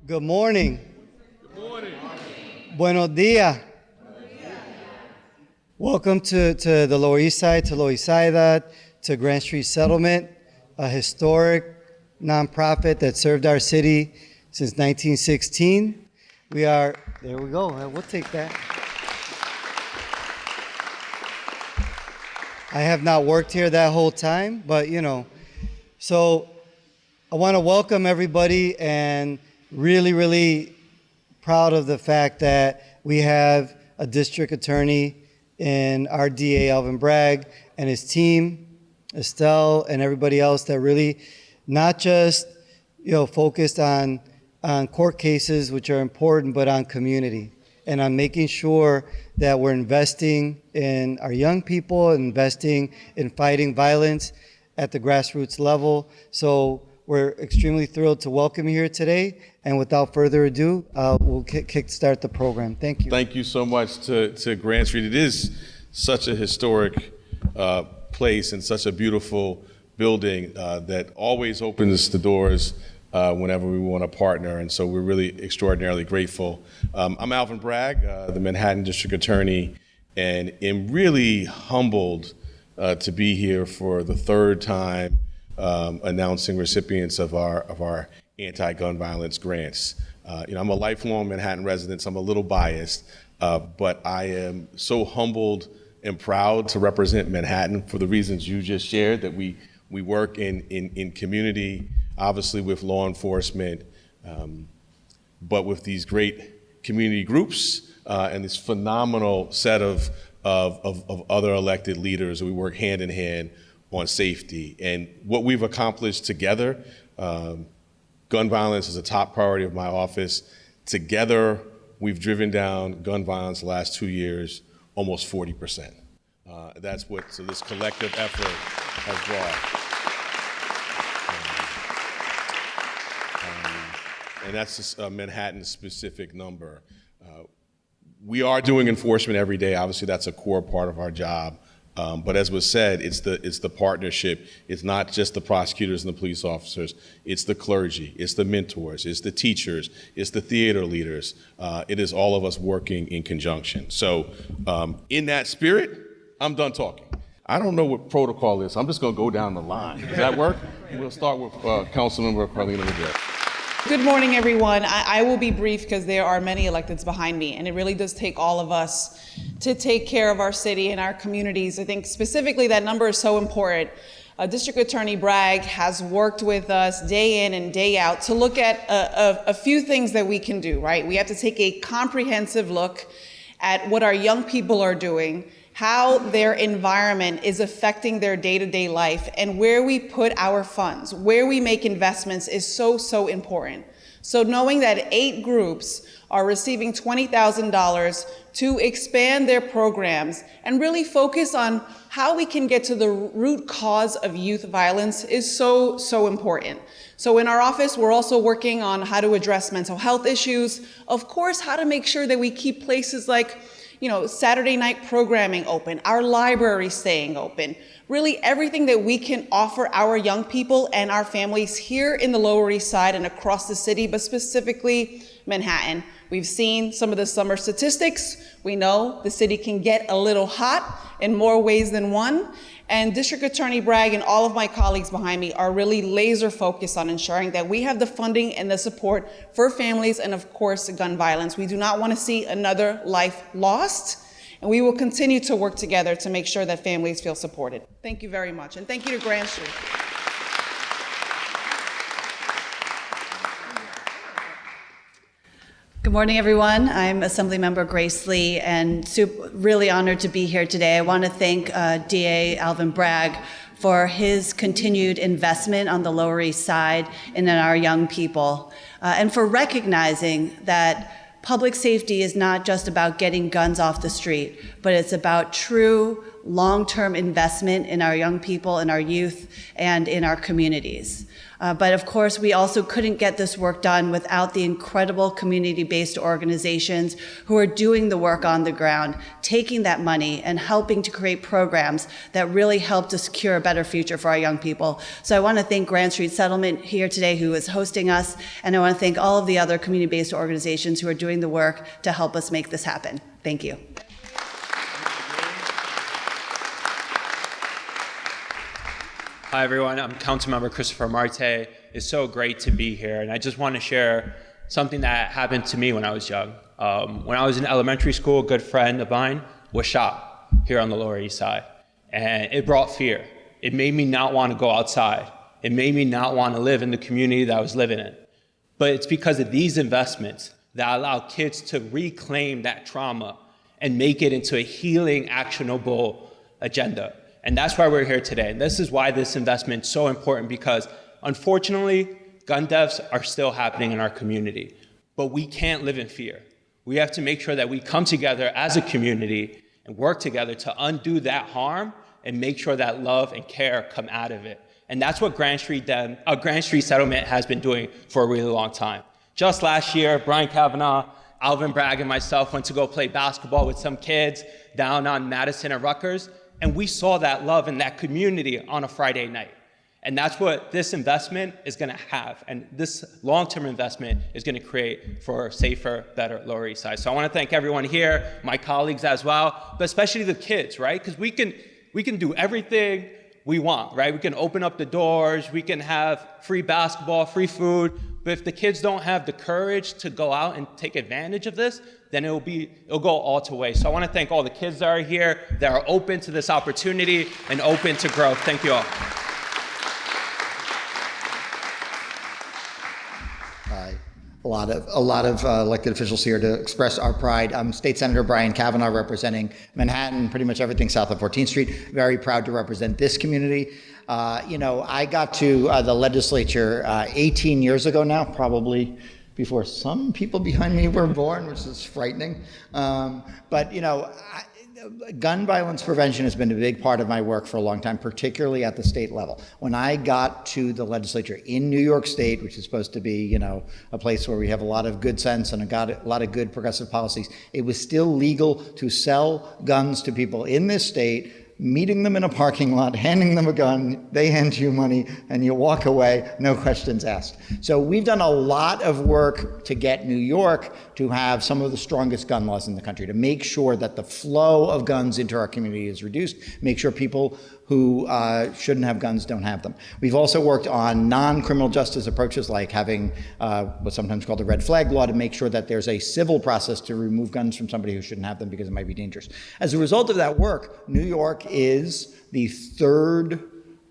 Good morning. Good morning. Buenos dias. Welcome to the Lower East Side, to Loisaida, to Grand Street Settlement, a historic nonprofit that served our city since 1916. There we go, we'll take that. I have not worked here that whole time, but so I want to welcome everybody and really proud of the fact that we have a district attorney in our DA, Alvin Bragg, and his team, Estelle, and everybody else that really not just focused on court cases, which are important, but on community and on making sure that we're investing in our young people, investing in fighting violence at the grassroots level. So we're extremely thrilled to welcome you here today. And without further ado, we'll kickstart the program. Thank you. Thank you so much to Grand Street. It is such a historic place and such a beautiful building that always opens the doors whenever we want to partner. And so we're really extraordinarily grateful. I'm Alvin Bragg, the Manhattan District Attorney, and am really humbled to be here for the third time announcing recipients of our anti-gun violence grants. I'm a lifelong Manhattan resident, so I'm a little biased, but I am so humbled and proud to represent Manhattan for the reasons you just shared, that we work in community, obviously with law enforcement, but with these great community groups and this phenomenal set of other elected leaders. We work hand in hand on safety. And what we've accomplished together, gun violence is a top priority of my office. Together, we've driven down gun violence the last 2 years, almost 40%. So this collective effort has brought. And that's just a Manhattan-specific number. We are doing enforcement every day. Obviously, that's a core part of our job. But as was said, it's the partnership. It's not just the prosecutors and the police officers. It's the clergy. It's the mentors. It's the teachers. It's the theater leaders. It is all of us working in conjunction. So in that spirit, I'm done talking. I don't know what protocol is. I'm just going to go down the line. Does that work? We'll start with Councilmember Carlina Rivera. Good morning, everyone. I will be brief because there are many electeds behind me, and it really does take all of us to take care of our city and our communities. I think specifically that number is so important. District Attorney Bragg has worked with us day in and day out to look at a few things that we can do, right? We have to take a comprehensive look at what our young people are doing, how their environment is affecting their day-to-day life, and where we put our funds, where we make investments is so important. So knowing that 8 groups are receiving $20,000 to expand their programs and really focus on how we can get to the root cause of youth violence is so important. So in our office, we're also working on how to address mental health issues, of course, how to make sure that we keep places like Saturday night programming open, our library staying open, really everything that we can offer our young people and our families here in the Lower East Side and across the city, but specifically Manhattan. We've seen some of the summer statistics. We know the city can get a little hot in more ways than one. And District Attorney Bragg and all of my colleagues behind me are really laser focused on ensuring that we have the funding and the support for families and, of course, gun violence. We do not want to see another life lost, and we will continue to work together to make sure that families feel supported. Thank you very much, and thank you to Grand Street. Good morning, everyone. I'm Assemblymember Grace Lee, and really honored to be here today. I want to thank DA Alvin Bragg for his continued investment on the Lower East Side and in our young people, and for recognizing that public safety is not just about getting guns off the street, but it's about true long-term investment in our young people, in our youth, and in our communities. But of course, we also couldn't get this work done without the incredible community-based organizations who are doing the work on the ground, taking that money and helping to create programs that really help to secure a better future for our young people. So I want to thank Grand Street Settlement here today, who is hosting us, and I want to thank all of the other community-based organizations who are doing the work to help us make this happen. Thank you. Hi, everyone. I'm Councilmember Christopher Marte. It's so great to be here, and I just want to share something that happened to me when I was young. When I was in elementary school, a good friend of mine was shot here on the Lower East Side, and it brought fear. It made me not want to go outside. It made me not want to live in the community that I was living in. But it's because of these investments that allow kids to reclaim that trauma and make it into a healing, actionable agenda. And that's why we're here today. And this is why this investment is so important, because unfortunately, gun deaths are still happening in our community. But we can't live in fear. We have to make sure that we come together as a community and work together to undo that harm and make sure that love and care come out of it. And that's what Grand Street Settlement has been doing for a really long time. Just last year, Brian Kavanaugh, Alvin Bragg, and myself went to go play basketball with some kids down on Madison and Rutgers. And we saw that love in that community on a Friday night. And that's what this investment is going to have. And this long-term investment is going to create for a safer, better Lower East Side. So I want to thank everyone here, my colleagues as well, but especially the kids, right? Because we can do everything we want, right? We can open up the doors, we can have free basketball, free food, but if the kids don't have the courage to go out and take advantage of this, then it'll go all to waste. So I want to thank all the kids that are here, that are open to this opportunity and open to growth. Thank you all. A lot of elected officials here to express our pride. I'm State Senator Brian Kavanaugh, representing Manhattan, pretty much everything south of 14th Street. Very proud to represent this community. I got to the legislature 18 years ago now, probably before some people behind me were born, which is frightening. Gun violence prevention has been a big part of my work for a long time, particularly at the state level. When I got to the legislature in New York State, which is supposed to be, a place where we have a lot of good sense and a lot of good progressive policies, it was still legal to sell guns to people in this state, meeting them in a parking lot, handing them a gun, they hand you money, and you walk away, no questions asked. So we've done a lot of work to get New York to have some of the strongest gun laws in the country, to make sure that the flow of guns into our community is reduced, make sure people who shouldn't have guns don't have them. We've also worked on non-criminal justice approaches, like having what's sometimes called the red flag law, to make sure that there's a civil process to remove guns from somebody who shouldn't have them because it might be dangerous. As a result of that work, New York is the third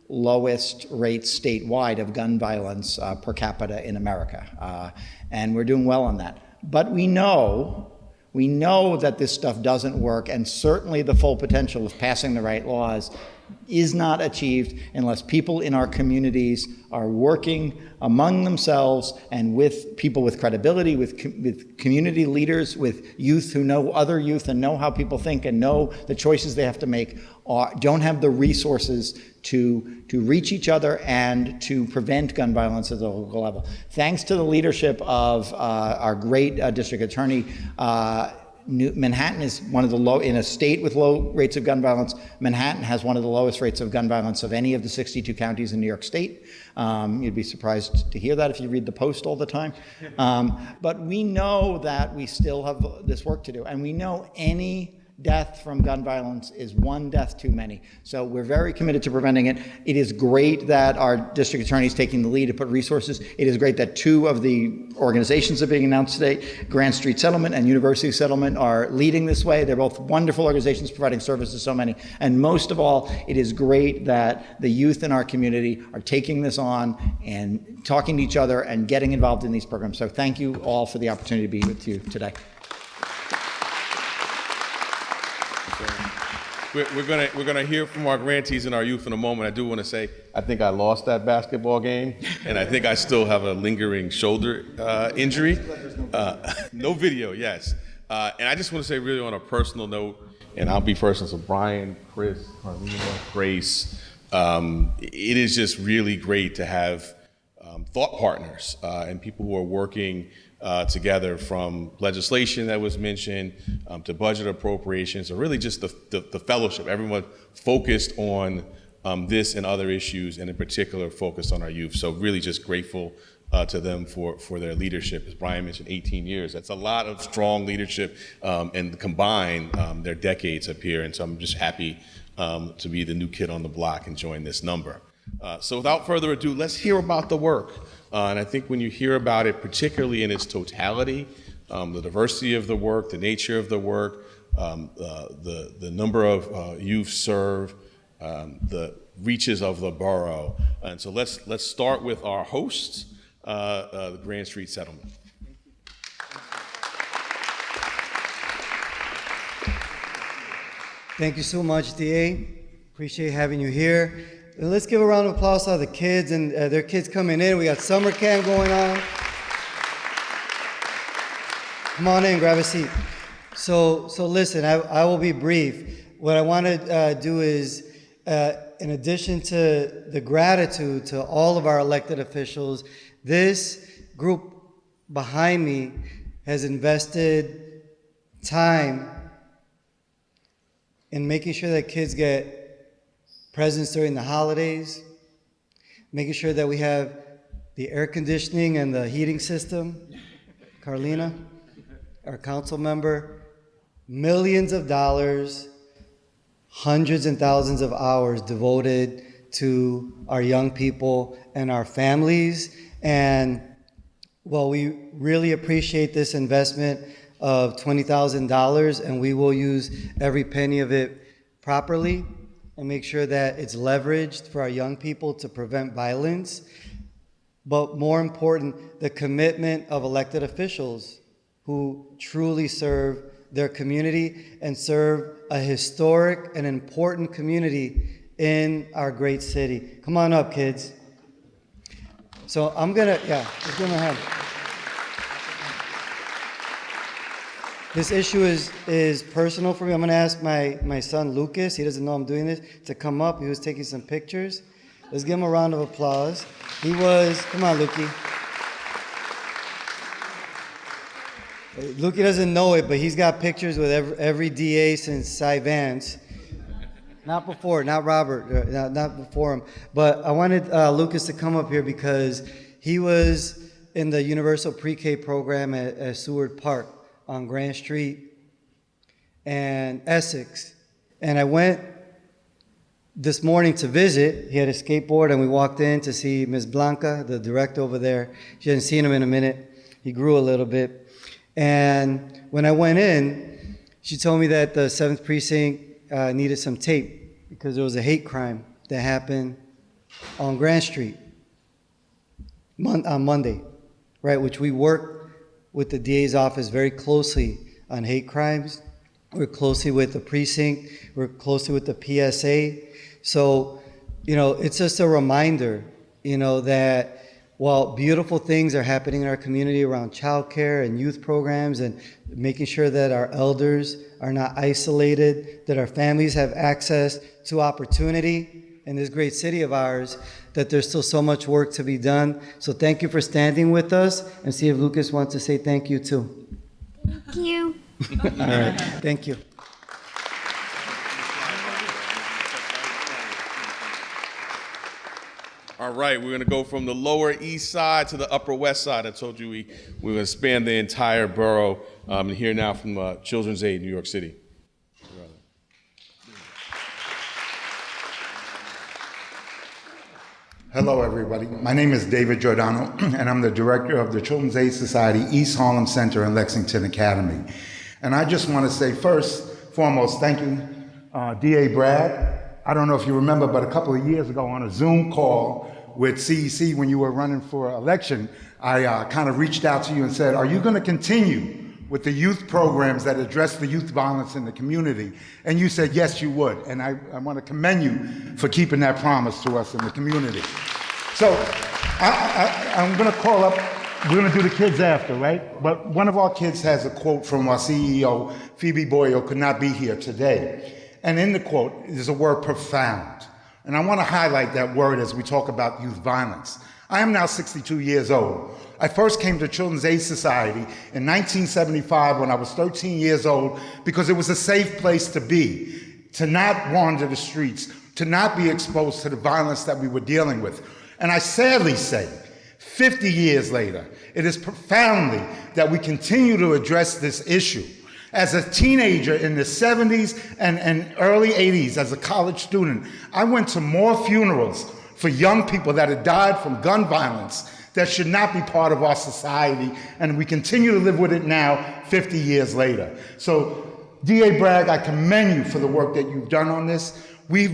lowest rate statewide of gun violence per capita in America. And we're doing well on that. But we know that this stuff doesn't work, and certainly the full potential of passing the right laws is not achieved unless people in our communities are working among themselves and with people with credibility, with community leaders, with youth who know other youth and know how people think and know the choices they have to make, don't have the resources to reach each other and to prevent gun violence at the local level. Thanks to the leadership of our great district attorney, Manhattan is one of the in a state with low rates of gun violence, Manhattan has one of the lowest rates of gun violence of any of the 62 counties in New York State. You'd be surprised to hear that if you read the Post all the time. But we know that we still have this work to do, and we know any death from gun violence is one death too many. So we're very committed to preventing it. It is great that our district attorney is taking the lead to put resources. It is great that two of the organizations that are being announced today, Grand Street Settlement and University Settlement, are leading this way. They're both wonderful organizations providing services to so many. And most of all, it is great that the youth in our community are taking this on and talking to each other and getting involved in these programs. So thank you all for the opportunity to be with you today. We're gonna hear from our grantees and our youth in a moment. I do want to say I think I lost that basketball game, and I think I still have a lingering shoulder injury. No video, yes. And I just want to say, really on a personal note, and I'll be first. So Brian, Chris, Carlina, Grace, it is just really great to have thought partners and people who are working together, from legislation that was mentioned to budget appropriations, or really just the fellowship. Everyone focused on this and other issues, and in particular focused on our youth. So really just grateful to them for their leadership. As Brian mentioned, 18 years. That's a lot of strong leadership, and combined their decades up here. And so I'm just happy to be the new kid on the block and join this number. So without further ado, let's hear about the work. And I think when you hear about it, particularly in its totality, the diversity of the work, the nature of the work, the number of youth served, the reaches of the borough. And so let's start with our hosts, the Grand Street Settlement. Thank you so much, DA. Appreciate having you here. And let's give a round of applause to the kids and their kids coming in. We got summer camp going on. Come on in, grab a seat. So listen, I will be brief. What I want to do is, in addition to the gratitude to all of our elected officials, this group behind me has invested time in making sure that kids get presents during the holidays, making sure that we have the air conditioning and the heating system. Carlina, our council member, millions of dollars, hundreds and thousands of hours devoted to our young people and our families. And well, we really appreciate this investment of $20,000, and we will use every penny of it properly and make sure that it's leveraged for our young people to prevent violence. But more important, the commitment of elected officials who truly serve their community and serve a historic and important community in our great city. Come on up, kids. So let's give them a hand. This issue is personal for me. I'm gonna ask my son Lucas, he doesn't know I'm doing this, to come up. He was taking some pictures. Let's give him a round of applause. Come on, Lukey. Lukey doesn't know it, but he's got pictures with every DA since Cy Vance. Not before, not Robert, not before him. But I wanted Lucas to come up here because he was in the Universal Pre-K program at Seward Park on Grand Street and Essex. And I went this morning to visit. He had a skateboard, and we walked in to see Ms. Blanca, the director over there. She hadn't seen him in a minute. He grew a little bit. And when I went in, she told me that the 7th Precinct needed some tape because there was a hate crime that happened on Grand Street on Monday, right, which we worked with the DA's office very closely on hate crimes. We're closely with the precinct. We're closely with the PSA. So, it's just a reminder, that while beautiful things are happening in our community around childcare and youth programs and making sure that our elders are not isolated, that our families have access to opportunity in this great city of ours, that there's still so much work to be done. So thank you for standing with us, and see if Lucas wants to say thank you too. Thank you. All right, thank you. All right, we're gonna go from the Lower East Side to the Upper West Side. I told you we're gonna span the entire borough, and hear now from Children's Aid, New York City. Hello, everybody. My name is David Giordano, and I'm the director of the Children's Aid Society East Harlem Center and Lexington Academy. And I just want to say first, foremost, thank you, DA Bragg. I don't know if you remember, but a couple of years ago on a Zoom call with CEC when you were running for election, I kind of reached out to you and said, are you going to continue with the youth programs that address the youth violence in the community? And you said, yes, you would. And I want to commend you for keeping that promise to us in the community. So I'm going to call up we're going to do the kids after, right? But one of our kids has a quote from our CEO, Phoebe Boyle, could not be here today. And in the quote is the word profound. And I want to highlight that word as we talk about youth violence. I am now 62 years old. I first came to Children's Aid Society in 1975 when I was 13 years old because it was a safe place to be, to not wander the streets, to not be exposed to the violence that we were dealing with. And I sadly say, 50 years later, it is profoundly that we continue to address this issue. As a teenager in the 70s and early 80s, as a college student, I went to more funerals for young people that had died from gun violence that should not be part of our society, and we continue to live with it now, 50 years later. So, DA Bragg, I commend you for the work that you've done on this. We've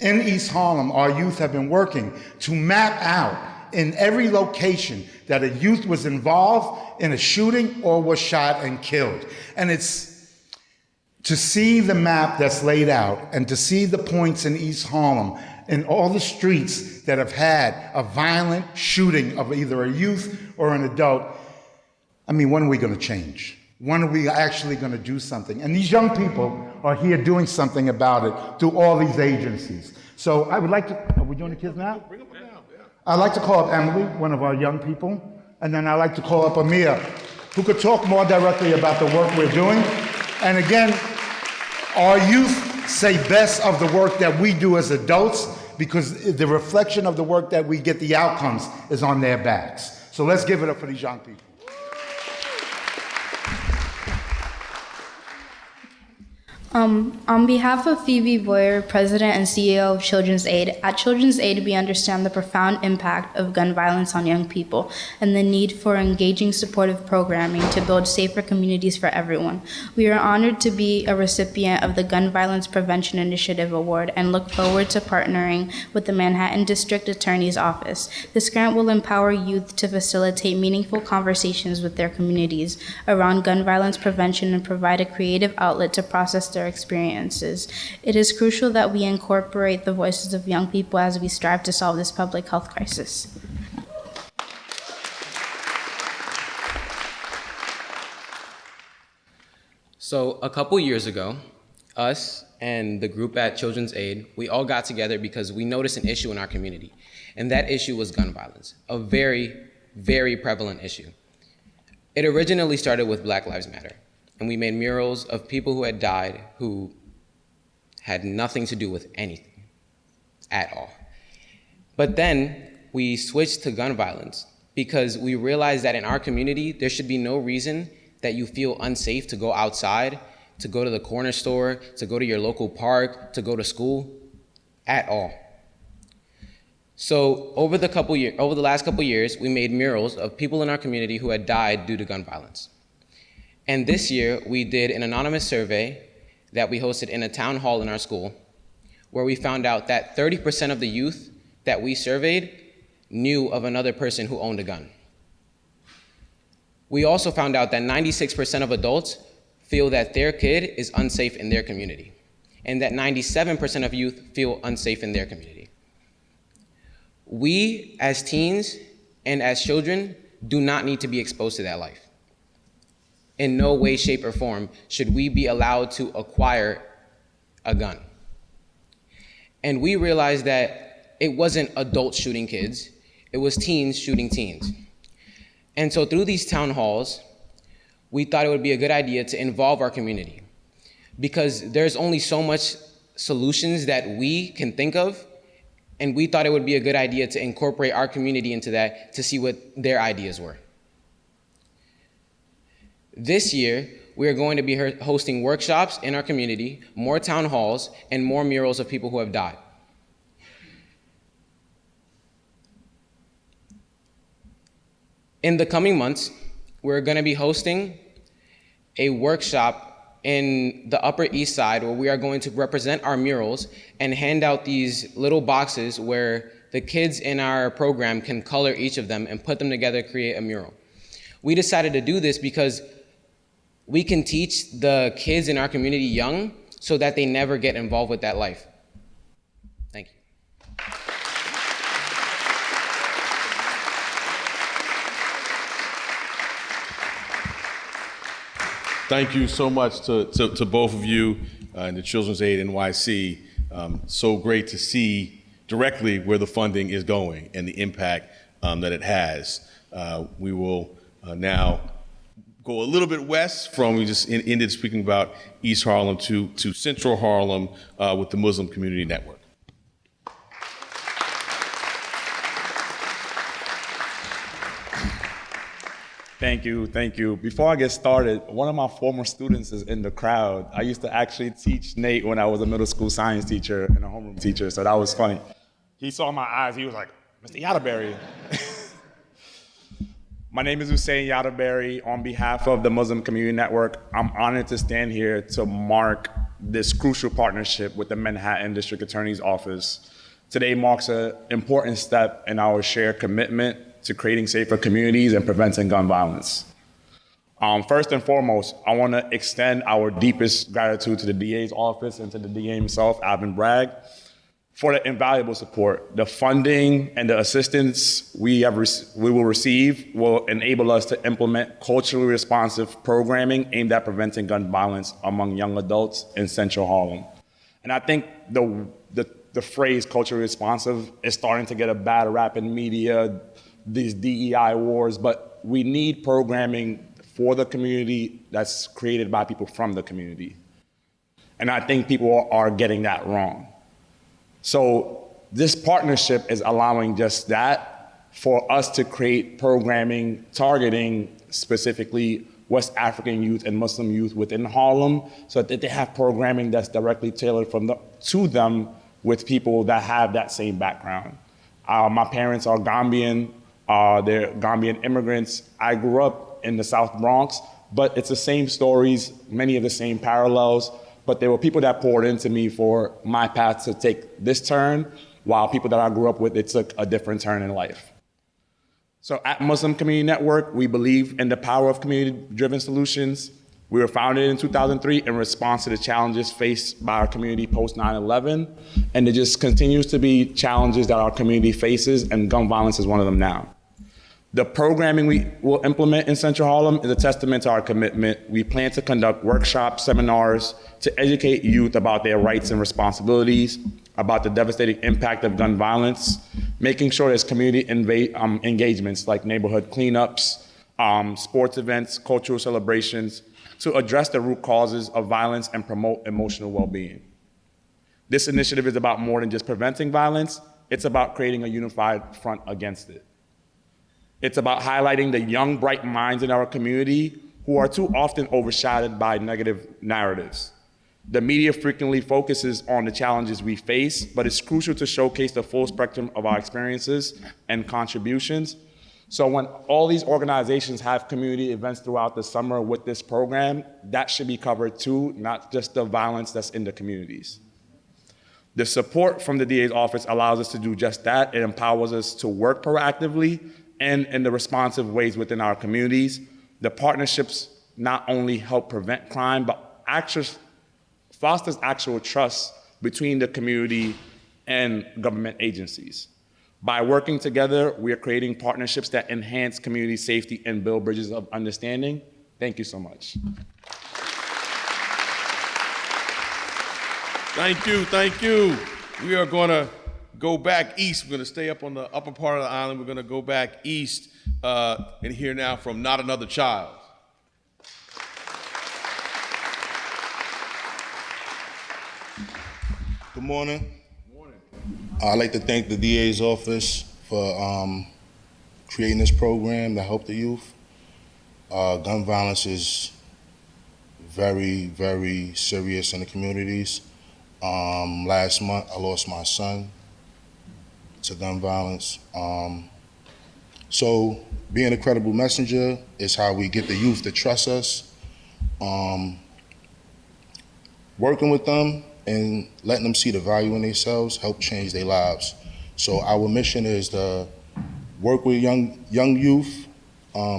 in East Harlem, our youth have been working to map out in every location that a youth was involved in a shooting or was shot and killed. And it's to see the map that's laid out and to see the points in East Harlem in all the streets that have had a violent shooting of either a youth or an adult. I mean, when are we going to change? When are we actually going to do something? And these young people are here doing something about it through all these agencies. So I would like to, are we doing the kids now? Bring them down, yeah. I'd like to call up Emily, one of our young people, and then I'd like to call up Amir, who could talk more directly about the work we're doing. And again, our youth say best of the work that we do as adults because the reflection of the work that we get, the outcomes, is on their backs. So let's give it up for these young people. On behalf of Phoebe Boyer, President and CEO of Children's Aid, at Children's Aid we understand the profound impact of gun violence on young people and the need for engaging supportive programming to build safer communities for everyone. We are honored to be a recipient of the Gun Violence Prevention Initiative Award and look forward to partnering with the Manhattan District Attorney's Office. This grant will empower youth to facilitate meaningful conversations with their communities around gun violence prevention and provide a creative outlet to process their experiences. It is crucial that we incorporate the voices of young people as we strive to solve this public health crisis. So a couple years ago, us and the group at Children's Aid, we all got together because we noticed an issue in our community, and that issue was gun violence, a very, very prevalent issue. It originally started with Black Lives Matter. And we made murals of people who had died who had nothing to do with anything at all. But then we switched to gun violence because we realized that in our community, there should be no reason that you feel unsafe to go outside, to go to the corner store, to go to your local park, to go to school at all. So over the last couple years, we made murals of people in our community who had died due to gun violence. And this year, we did an anonymous survey that we hosted in a town hall in our school, where we found out that 30% of the youth that we surveyed knew of another person who owned a gun. We also found out that 96% of adults feel that their kid is unsafe in their community, and that 97% of youth feel unsafe in their community. We, as teens and as children, do not need to be exposed to that life. In no way, shape, or form should we be allowed to acquire a gun. And we realized that it wasn't adults shooting kids, it was teens shooting teens. And so through these town halls, we thought it would be a good idea to involve our community, because there's only so much solutions that we can think of, and we thought it would be a good idea to incorporate our community into that to see what their ideas were. This year, we are going to be hosting workshops in our community, more town halls, and more murals of people who have died. In the coming months, we're going to be hosting a workshop in the Upper East Side where we are going to represent our murals and hand out these little boxes where the kids in our program can color each of them and put them together to create a mural. We decided to do this because we can teach the kids in our community young so that they never get involved with that life. Thank you. Thank you so much to both of you and the Children's Aid NYC. So great to see directly where the funding is going and the impact that it has. We will now go a little bit west from, we just ended speaking about East Harlem to Central Harlem with the Muslim Community Network. Thank you, thank you. Before I get started, one of my former students is in the crowd. I used to actually teach Nate when I was a middle school science teacher and a homeroom teacher, so that was funny. He saw my eyes, he was like, Mr. Yadaberry. My name is Hussein Yadaberry. On behalf of the Muslim Community Network, I'm honored to stand here to mark this crucial partnership with the Manhattan District Attorney's Office. Today marks an important step in our shared commitment to creating safer communities and preventing gun violence. First and foremost, I want to extend our deepest gratitude to the DA's office and to the DA himself, Alvin Bragg, for the invaluable support. The funding and the assistance we will receive will enable us to implement culturally responsive programming aimed at preventing gun violence among young adults in Central Harlem. And I think the phrase culturally responsive is starting to get a bad rap in media, these DEI wars, but we need programming for the community that's created by people from the community. And I think people are getting that wrong. So this partnership is allowing just that, for us to create programming targeting specifically West African youth and Muslim youth within Harlem, so that they have programming that's directly tailored to them with people that have that same background. My parents are Gambian. They're Gambian immigrants. I grew up in the South Bronx, but it's the same stories, many of the same parallels, but there were people that poured into me for my path to take this turn, while people that I grew up with, it took a different turn in life. So at Muslim Community Network, we believe in the power of community-driven solutions. We were founded in 2003 in response to the challenges faced by our community post 9/11, and it just continues to be challenges that our community faces, and gun violence is one of them now. The programming we will implement in Central Harlem is a testament to our commitment. We plan to conduct workshops, seminars to educate youth about their rights and responsibilities, about the devastating impact of gun violence, making sure there's community engagements like neighborhood cleanups, sports events, cultural celebrations, to address the root causes of violence and promote emotional well-being. This initiative is about more than just preventing violence, it's about creating a unified front against it. It's about highlighting the young, bright minds in our community who are too often overshadowed by negative narratives. The media frequently focuses on the challenges we face, but it's crucial to showcase the full spectrum of our experiences and contributions. So when all these organizations have community events throughout the summer with this program, that should be covered too, not just the violence that's in the communities. The support from the DA's office allows us to do just that. It empowers us to work proactively and in the responsive ways within our communities. The partnerships not only help prevent crime, but fosters actual trust between the community and government agencies. By working together, we are creating partnerships that enhance community safety and build bridges of understanding. Thank you so much. Thank you, thank you. We are going to go back east. We're going to stay up on the upper part of the island. We're going to go back east and hear now from Not Another Child. Good morning. I'd like to thank the DA's office for creating this program to help the youth. Gun violence is very, very serious in the communities. Last month, I lost my son to gun violence. So being a credible messenger is how we get the youth to trust us. Working with them and letting them see the value in themselves help change their lives. So our mission is to work with young youth,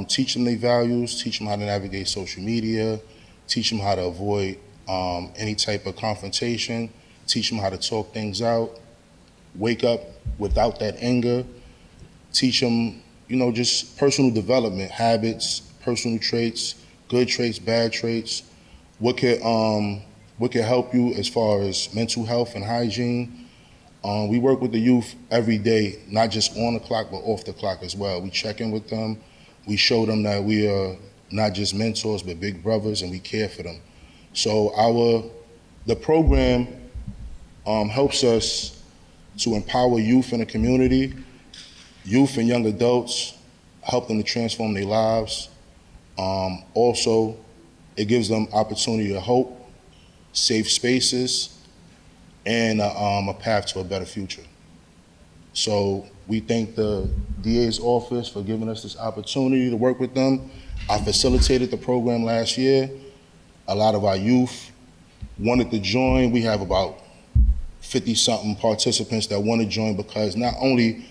teach them their values, teach them how to navigate social media, teach them how to avoid any type of confrontation, teach them how to talk things out, wake up without that anger, teach them, just personal development, habits, personal traits, good traits, bad traits, what could help you as far as mental health and hygiene. We work with the youth every day, not just on the clock, but off the clock as well. We check in with them. We show them that we are not just mentors, but big brothers, and we care for them. So the program helps us to empower youth in the community, youth and young adults, help them to transform their lives. Also, it gives them opportunity to hope, safe spaces, and a path to a better future. So we thank the DA's office for giving us this opportunity to work with them. I facilitated the program last year. A lot of our youth wanted to join. We have about 50-something participants that want to join because not only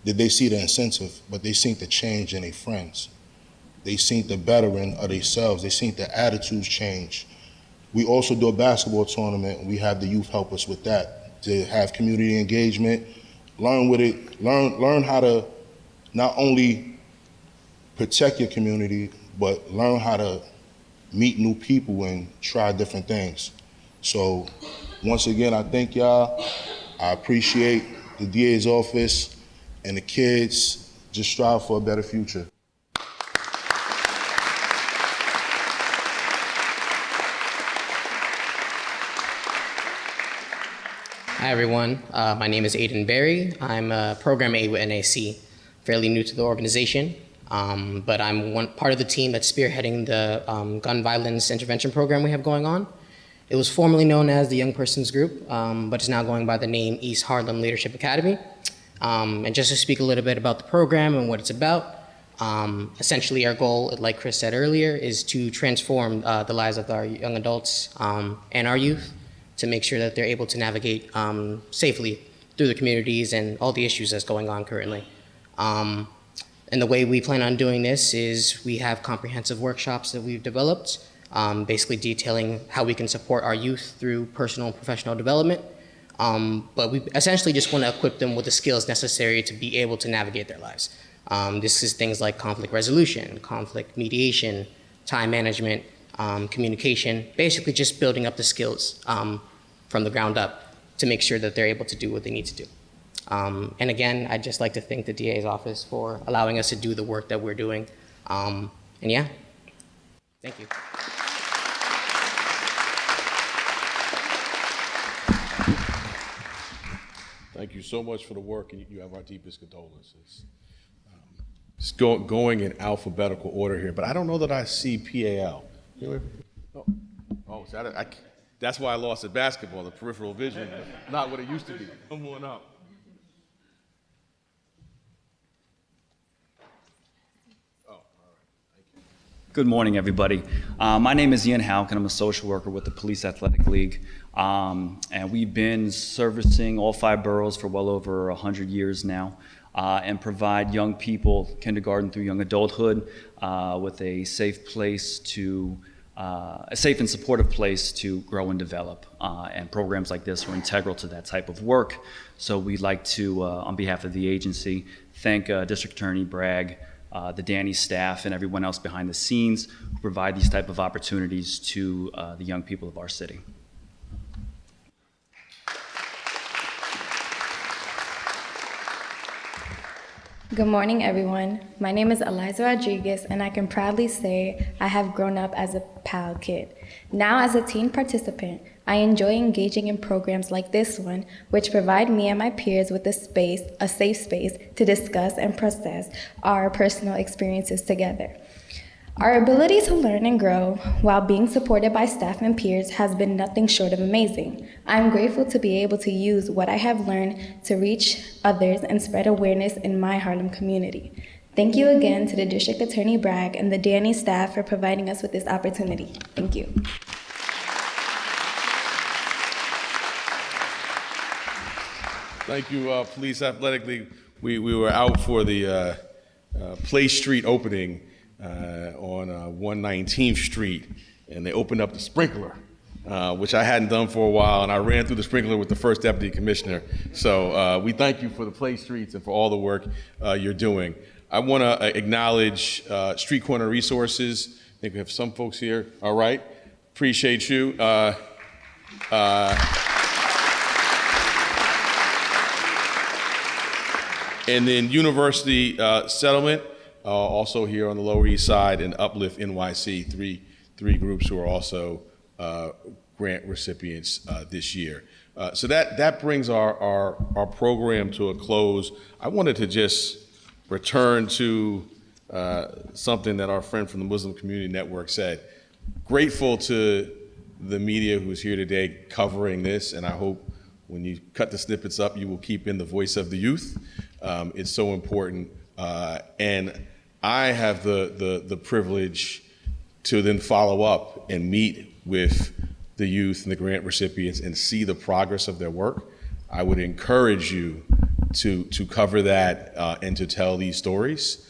did they see the incentive, but they seen the change in their friends. They seen the bettering of themselves. They seen the attitudes change. We also do a basketball tournament, and we have the youth help us with that, to have community engagement, learn how to not only protect your community, but learn how to meet new people and try different things. So once again, I thank y'all. I appreciate the DA's office and the kids. Just strive for a better future. Hi everyone, my name is Aiden Berry. I'm a program aide with NAC, fairly new to the organization, but I'm part of the team that's spearheading the gun violence intervention program we have going on. It was formerly known as the Young Persons Group, but it's now going by the name East Harlem Leadership Academy. And just to speak a little bit about the program and what it's about, essentially our goal, like Chris said earlier, is to transform the lives of our young adults and our youth, to make sure that they're able to navigate safely through the communities and all the issues that's going on currently. And the way we plan on doing this is we have comprehensive workshops that we've developed, basically detailing how we can support our youth through personal and professional development. But we essentially just want to equip them with the skills necessary to be able to navigate their lives. This is things like conflict resolution, conflict mediation, time management, communication, basically just building up the skills from the ground up to make sure that they're able to do what they need to do. And again, I'd just like to thank the DA's office for allowing us to do the work that we're doing. And yeah, thank you. Thank you so much for the work, and you have our deepest condolences. It's going in alphabetical order here, but I don't know that I see PAL. Oh, that's why I lost at basketball, the peripheral vision, not what it used to be. Come on up. Oh, all right. Thank you. Good morning, everybody. My name is Ian Houck, and I'm a social worker with the Police Athletic League. And we've been servicing all 5 boroughs for well over 100 years now, and provide young people, kindergarten through young adulthood, with a safe and supportive place to grow and develop. And programs like this are integral to that type of work. So we'd like to, on behalf of the agency, thank District Attorney Bragg, the D.A. staff, and everyone else behind the scenes who provide these type of opportunities to the young people of our city. Good morning, everyone. My name is Eliza Rodriguez, and I can proudly say I have grown up as a PAL kid. Now, as a teen participant, I enjoy engaging in programs like this one, which provide me and my peers with a safe space to discuss and process our personal experiences together. Our ability to learn and grow while being supported by staff and peers has been nothing short of amazing. I'm grateful to be able to use what I have learned to reach others and spread awareness in my Harlem community. Thank you again to the District Attorney Bragg and the D.A. staff for providing us with this opportunity. Thank you. Thank you, Police Athletic League. We were out for the Play Street opening on 119th Street, and they opened up the sprinkler, which I hadn't done for a while, and I ran through the sprinkler with the first deputy commissioner. So we thank you for the Play Streets and for all the work you're doing. I want to acknowledge Street Corner Resources. I think we have some folks here. All right. Appreciate you. And then University Settlement, also here on the Lower East Side, and Uplift NYC, three groups who are also grant recipients this year. So that brings our program to a close. I wanted to just return to something that our friend from the Muslim Community Network said. Grateful to the media who is here today covering this, and I hope when you cut the snippets up, you will keep in the voice of the youth. It's so important. And I have the privilege to then follow up and meet with the youth and the grant recipients and see the progress of their work. I would encourage you to cover that and to tell these stories.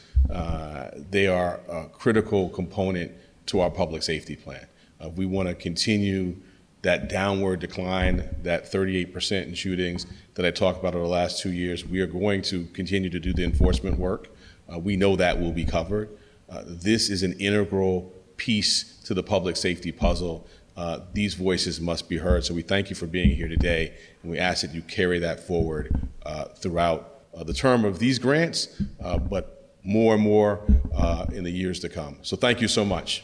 They are a critical component to our public safety plan. We want to continue that downward decline, that 38% in shootings that I talked about over the last 2 years. We are going to continue to do the enforcement work. We know that will be covered. This is an integral piece to the public safety puzzle. These voices must be heard. So we thank you for being here today, and we ask that you carry that forward throughout the term of these grants, but more and more in the years to come. So thank you so much.